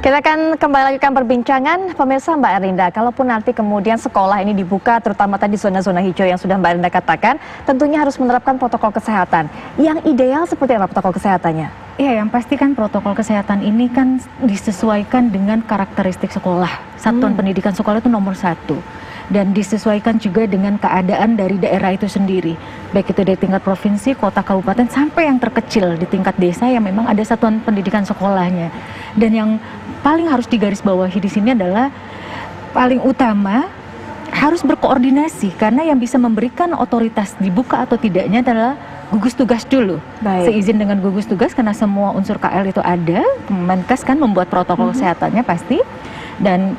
Kita akan kembali lanjutkan perbincangan, pemirsa Mbak Erinda. Kalaupun nanti kemudian sekolah ini dibuka, terutama tadi zona-zona hijau yang sudah Mbak Erinda katakan, tentunya harus menerapkan protokol kesehatan. Yang ideal seperti apa protokol kesehatannya? Iya, yang pasti kan protokol kesehatan ini kan disesuaikan dengan karakteristik sekolah. Satuan pendidikan sekolah itu nomor 1. Dan disesuaikan juga dengan keadaan dari daerah itu sendiri. Baik itu dari tingkat provinsi, kota, kabupaten, sampai yang terkecil di tingkat desa yang memang ada satuan pendidikan sekolahnya. Dan yang paling harus digarisbawahi di sini adalah paling utama harus berkoordinasi, karena yang bisa memberikan otoritas dibuka atau tidaknya adalah gugus tugas dulu. Seizin dengan gugus tugas, karena semua unsur KL itu ada, Kemenkes kan membuat protokol kesehatannya pasti, dan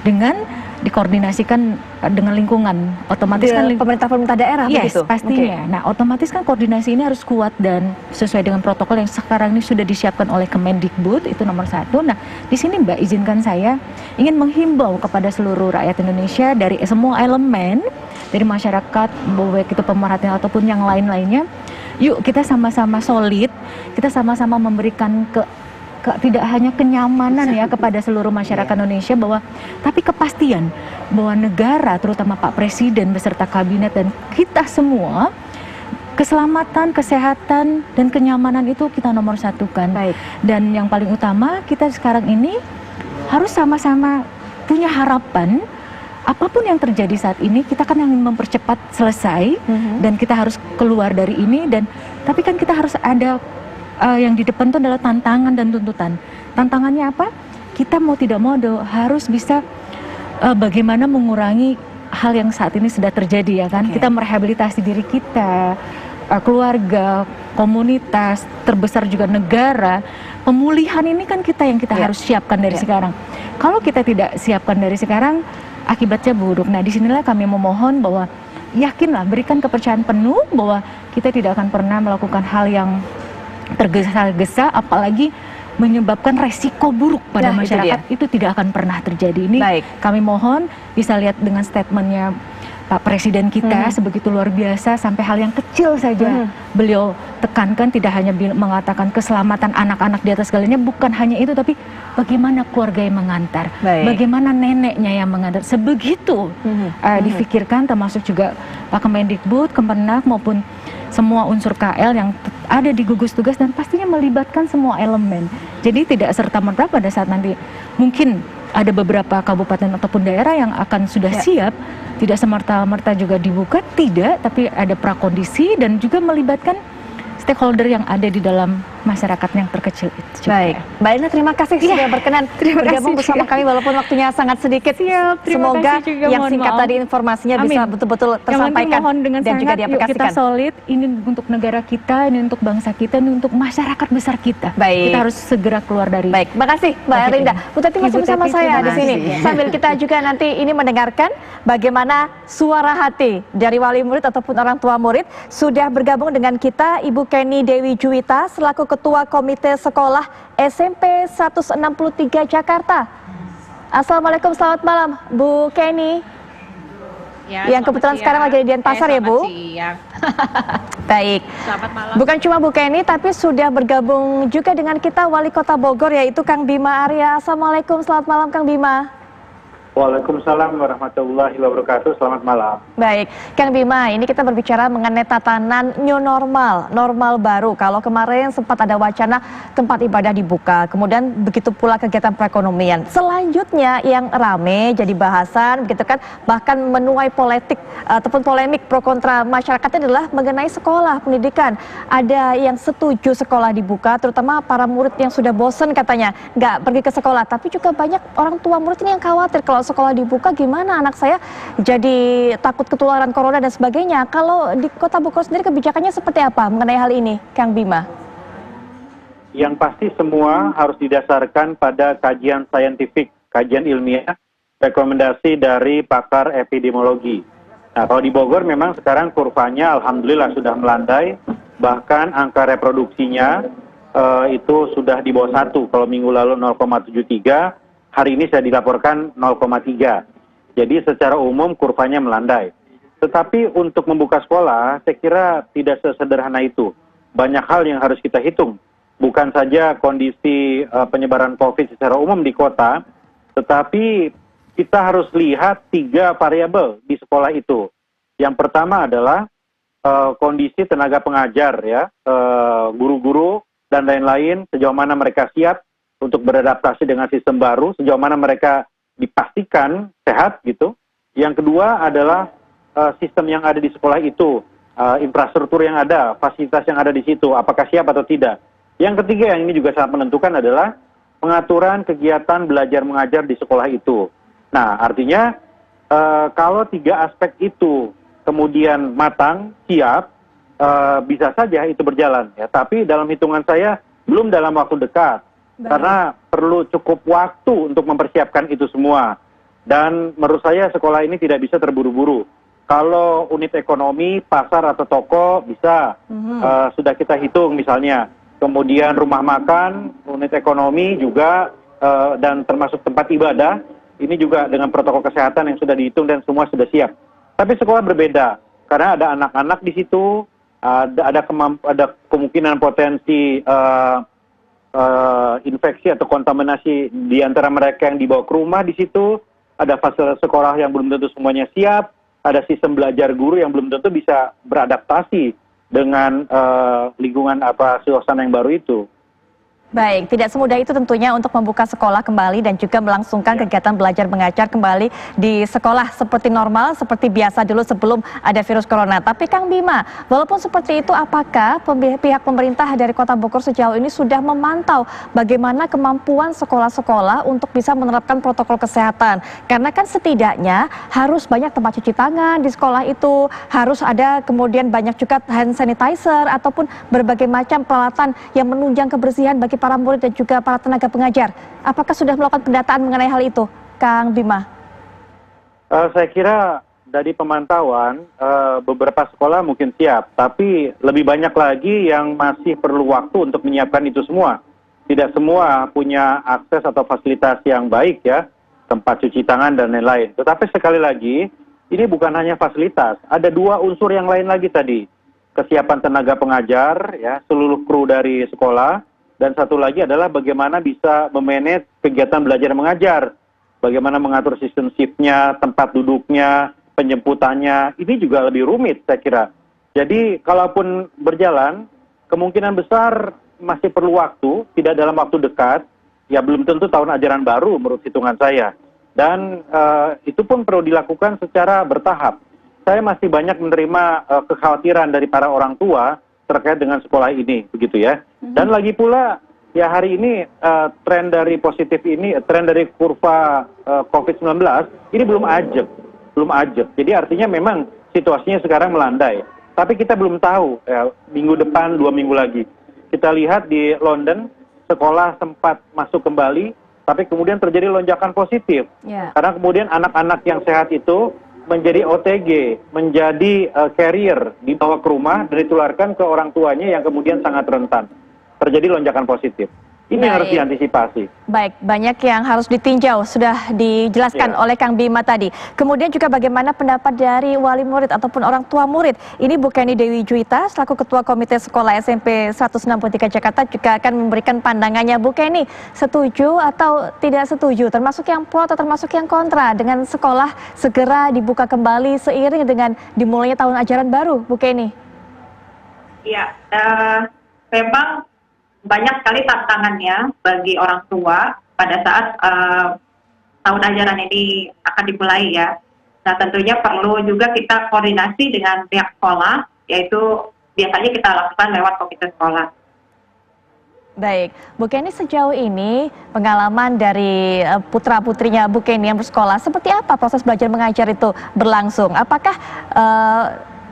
dengan dikoordinasikan dengan lingkungan, otomatis kan pemerintah daerah begitu. Pastinya. Nah, otomatis kan koordinasi ini harus kuat dan sesuai dengan protokol yang sekarang ini sudah disiapkan oleh Kemendikbud, itu nomor 1. Nah, di sini Mbak, izinkan saya ingin menghimbau kepada seluruh rakyat Indonesia dari semua elemen, dari masyarakat, baik itu pemerhati ataupun yang lain-lainnya, yuk kita sama-sama solid, kita sama-sama memberikan tidak hanya kenyamanan ya kepada seluruh masyarakat Indonesia, tapi kepastian bahwa negara, terutama Pak Presiden beserta kabinet dan kita semua, keselamatan, kesehatan dan kenyamanan itu kita nomor satukan. Dan yang paling utama, kita sekarang ini harus sama-sama punya harapan. Apapun yang terjadi saat ini, kita kan yang mempercepat selesai dan kita harus keluar dari ini, tapi kan kita harus ada yang di depan itu adalah tantangan dan tuntutan. Tantangannya apa? Kita mau tidak mau harus bisa bagaimana mengurangi hal yang saat ini sudah terjadi, ya kan? Kita merehabilitasi diri kita, keluarga, komunitas, terbesar juga negara. Pemulihan ini kan kita harus siapkan dari sekarang. Kalau kita tidak siapkan dari sekarang, akibatnya buruk. Nah, disinilah kami memohon bahwa yakinlah, berikan kepercayaan penuh bahwa kita tidak akan pernah melakukan hal yang tergesa-gesa, apalagi menyebabkan resiko buruk pada masyarakat, itu tidak akan pernah terjadi. Ini kami mohon bisa lihat dengan statementnya Pak Presiden kita sebegitu luar biasa, sampai hal yang kecil saja beliau tekankan, tidak hanya mengatakan keselamatan anak-anak di atas segalanya, bukan hanya itu, tapi bagaimana keluarga yang mengantar, bagaimana neneknya yang mengantar, sebegitu difikirkan, termasuk juga Pak Kemendikbud, Kemenak maupun semua unsur KL yang ada di gugus tugas, dan pastinya melibatkan semua elemen. Jadi tidak serta-merta pada saat nanti mungkin ada beberapa kabupaten ataupun daerah yang akan sudah siap, tidak semerta-merta juga dibuka, tidak, tapi ada prakondisi dan juga melibatkan stakeholder yang ada di dalam masyarakat yang terkecil itu. Mbak Ina, terima kasih sudah berkenan bergabung bersama kami walaupun waktunya sangat sedikit. Semoga yang singkat tadi informasinya bisa betul-betul tersampaikan dan juga diaplikasikan. Kita solid, ini untuk negara kita, ini untuk bangsa kita, ini untuk masyarakat besar kita. Kita harus segera keluar dari. Terima kasih Mbak Erinda. Bu Tati masih bersama saya di sini. Sambil kita juga nanti ini mendengarkan bagaimana suara hati dari wali murid ataupun orang tua murid. Sudah bergabung dengan kita Ibu Kenny Dewi Juwita selaku Ketua Komite Sekolah SMP 163 Jakarta. Assalamualaikum, selamat malam Bu Kenny. Yang kebetulan sekarang lagi di Denpasar ya Bu. Baik. Selamat malam. Bukan cuma Bu Kenny, tapi sudah bergabung juga dengan kita Wali Kota Bogor, yaitu Kang Bima Arya. Assalamualaikum, selamat malam Kang Bima. Waalaikumsalam warahmatullahi wabarakatuh. Selamat malam. Baik, Kang Bima, ini kita berbicara mengenai tatanan new normal, normal baru. Kalau kemarin sempat ada wacana tempat ibadah dibuka, kemudian begitu pula kegiatan perekonomian. Selanjutnya yang rame jadi bahasan, begitu kan, bahkan menuai politik ataupun polemik pro kontra masyarakatnya adalah mengenai sekolah, pendidikan. Ada yang setuju sekolah dibuka, terutama para murid yang sudah bosen katanya nggak pergi ke sekolah. Tapi juga banyak orang tua murid ini yang khawatir kalau sekolah dibuka gimana anak saya jadi takut ketularan corona dan sebagainya. Kalau di Kota Bogor sendiri kebijakannya seperti apa mengenai hal ini, Kang Bima? Yang pasti semua harus didasarkan pada kajian saintifik, kajian ilmiah, rekomendasi dari pakar epidemiologi. Nah, kalau di Bogor memang sekarang kurvanya alhamdulillah sudah melandai, bahkan angka reproduksinya itu sudah di bawah 1. Kalau minggu lalu 0,73, hari ini saya dilaporkan 0,3. Jadi secara umum kurvanya melandai. Tetapi untuk membuka sekolah, saya kira tidak sesederhana itu. Banyak hal yang harus kita hitung. bukan saja kondisi penyebaran COVID secara umum di kota, tetapi kita harus lihat 3 variabel di sekolah itu. Yang pertama adalah kondisi tenaga pengajar ya, guru-guru dan lain-lain, sejauh mana mereka siap untuk beradaptasi dengan sistem baru, sejauh mana mereka dipastikan sehat gitu. Yang kedua adalah sistem yang ada di sekolah itu, infrastruktur yang ada, fasilitas yang ada di situ, apakah siap atau tidak. Yang ketiga yang ini juga sangat menentukan adalah pengaturan kegiatan belajar mengajar di sekolah itu. Nah, artinya kalau 3 aspek itu kemudian matang, siap, bisa saja itu berjalan. Ya. Tapi dalam hitungan saya belum dalam waktu dekat, karena perlu cukup waktu untuk mempersiapkan itu semua. Dan menurut saya sekolah ini tidak bisa terburu-buru. Kalau unit ekonomi, pasar atau toko bisa, sudah kita hitung misalnya. Kemudian rumah makan, unit ekonomi juga, dan termasuk tempat ibadah, ini juga dengan protokol kesehatan yang sudah dihitung dan semua sudah siap. Tapi sekolah berbeda, karena ada anak-anak di situ, ada kemungkinan potensi infeksi atau kontaminasi di antara mereka yang dibawa ke rumah di situ, ada fasilitas sekolah yang belum tentu semuanya siap, ada sistem belajar guru yang belum tentu bisa beradaptasi dengan lingkungan suasana yang baru itu. Baik, tidak semudah itu tentunya untuk membuka sekolah kembali dan juga melangsungkan kegiatan belajar mengajar kembali di sekolah seperti normal, seperti biasa dulu sebelum ada virus corona. Tapi Kang Bima, walaupun seperti itu, apakah pihak pemerintah dari Kota Bogor sejauh ini sudah memantau bagaimana kemampuan sekolah-sekolah untuk bisa menerapkan protokol kesehatan? Karena kan setidaknya harus banyak tempat cuci tangan di sekolah itu, harus ada kemudian banyak juga hand sanitizer ataupun berbagai macam peralatan yang menunjang kebersihan bagi para murid dan juga para tenaga pengajar. Apakah sudah melakukan pendataan mengenai hal itu, Kang Bima? Saya kira dari pemantauan beberapa sekolah mungkin siap, tapi lebih banyak lagi yang masih perlu waktu untuk menyiapkan itu semua. Tidak semua punya akses atau fasilitas yang baik ya, tempat cuci tangan dan lain-lain. Tetapi sekali lagi, ini bukan hanya fasilitas, ada 2 unsur yang lain lagi tadi. Kesiapan tenaga pengajar, ya, seluruh kru dari sekolah, dan satu lagi adalah bagaimana bisa memanage kegiatan belajar mengajar, bagaimana mengatur sistem shift-nya, tempat duduknya, penjemputannya, ini juga lebih rumit saya kira. Jadi kalaupun berjalan, kemungkinan besar masih perlu waktu, tidak dalam waktu dekat, ya belum tentu tahun ajaran baru menurut hitungan saya. Dan itu pun perlu dilakukan secara bertahap. Saya masih banyak menerima kekhawatiran dari para orang tua terkait dengan sekolah ini, begitu ya. Dan lagi pula, ya hari ini tren dari positif ini, tren dari kurva COVID-19 ini belum ajeb. Jadi artinya memang situasinya sekarang melandai. Tapi kita belum tahu, ya, minggu depan, 2 minggu lagi. Kita lihat di London, sekolah sempat masuk kembali, tapi kemudian terjadi lonjakan positif. Karena kemudian anak-anak yang sehat itu menjadi OTG, menjadi carrier, dibawa ke rumah dan ditularkan ke orang tuanya yang kemudian sangat rentan. Terjadi lonjakan positif. Ini harus diantisipasi. Baik, banyak yang harus ditinjau, sudah dijelaskan oleh Kang Bima tadi. Kemudian juga bagaimana pendapat dari wali murid ataupun orang tua murid. Ini Bu Kenny Dewi Juwita, selaku Ketua Komite Sekolah SMP 163 Jakarta juga akan memberikan pandangannya. Bu Kenny, setuju atau tidak setuju? Termasuk yang pro atau termasuk yang kontra dengan sekolah segera dibuka kembali seiring dengan dimulainya tahun ajaran baru, Bu Kenny? Iya, memang banyak sekali tantangannya bagi orang tua pada saat tahun ajaran ini akan dimulai ya. Nah tentunya perlu juga kita koordinasi dengan pihak sekolah, yaitu biasanya kita lakukan lewat komite sekolah. Baik, Bu Kenny, sejauh ini pengalaman dari putra-putrinya Bu Kenny yang bersekolah, seperti apa proses belajar mengajar itu berlangsung? Apakah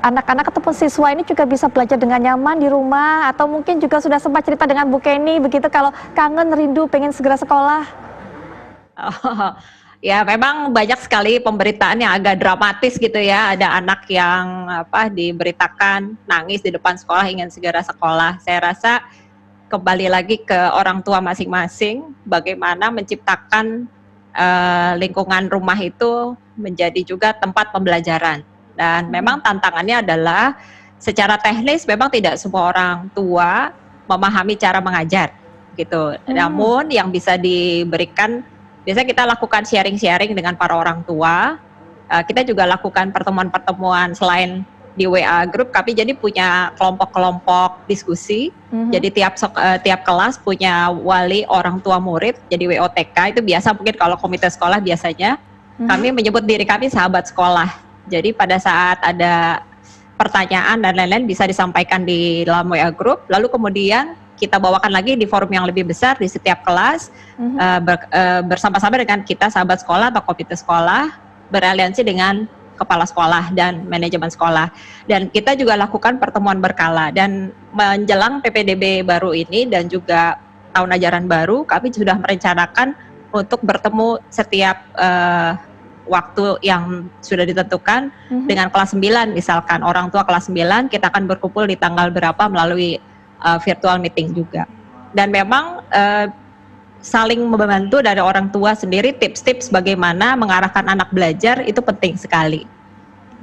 anak-anak ataupun siswa ini juga bisa belajar dengan nyaman di rumah, atau mungkin juga sudah sempat cerita dengan Bu Kenny begitu kalau kangen, rindu, pengen segera sekolah? Ya memang banyak sekali pemberitaan yang agak dramatis gitu ya. Ada anak yang diberitakan nangis di depan sekolah ingin segera sekolah. Saya rasa kembali lagi ke orang tua masing-masing, bagaimana menciptakan lingkungan rumah itu menjadi juga tempat pembelajaran. Dan memang tantangannya adalah secara teknis memang tidak semua orang tua memahami cara mengajar gitu. Namun yang bisa diberikan, biasanya kita lakukan sharing-sharing dengan para orang tua. Kita juga lakukan pertemuan-pertemuan selain di WA grup, kami jadi punya kelompok-kelompok diskusi. Jadi tiap kelas punya wali orang tua murid, jadi WOTK. Itu biasa mungkin kalau komite sekolah biasanya kami menyebut diri kami sahabat sekolah. Jadi pada saat ada pertanyaan dan lain-lain bisa disampaikan di dalam WA grup, lalu kemudian kita bawakan lagi di forum yang lebih besar di setiap kelas, bersama-sama dengan kita sahabat sekolah atau komite sekolah, beraliansi dengan kepala sekolah dan manajemen sekolah. Dan kita juga lakukan pertemuan berkala, dan menjelang PPDB baru ini dan juga tahun ajaran baru, kami sudah merencanakan untuk bertemu setiap waktu yang sudah ditentukan dengan kelas 9, misalkan orang tua kelas 9 kita akan berkumpul di tanggal berapa melalui virtual meeting juga. Dan memang saling membantu dari orang tua sendiri, tips-tips bagaimana mengarahkan anak belajar itu penting sekali.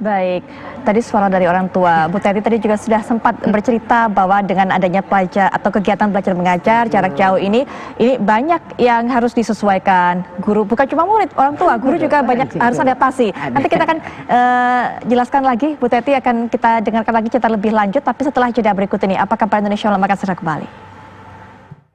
Baik, tadi suara dari orang tua. Bu Teti tadi juga sudah sempat bercerita bahwa dengan adanya pelajar atau kegiatan belajar mengajar jarak jauh ini banyak yang harus disesuaikan. Guru, bukan cuma murid, orang tua, guru juga banyak harus adaptasi. Nanti kita akan jelaskan lagi, Bu Teti akan kita dengarkan lagi cerita lebih lanjut, tapi setelah jeda berikut ini, apakah Kabar Indonesia akan segera kembali?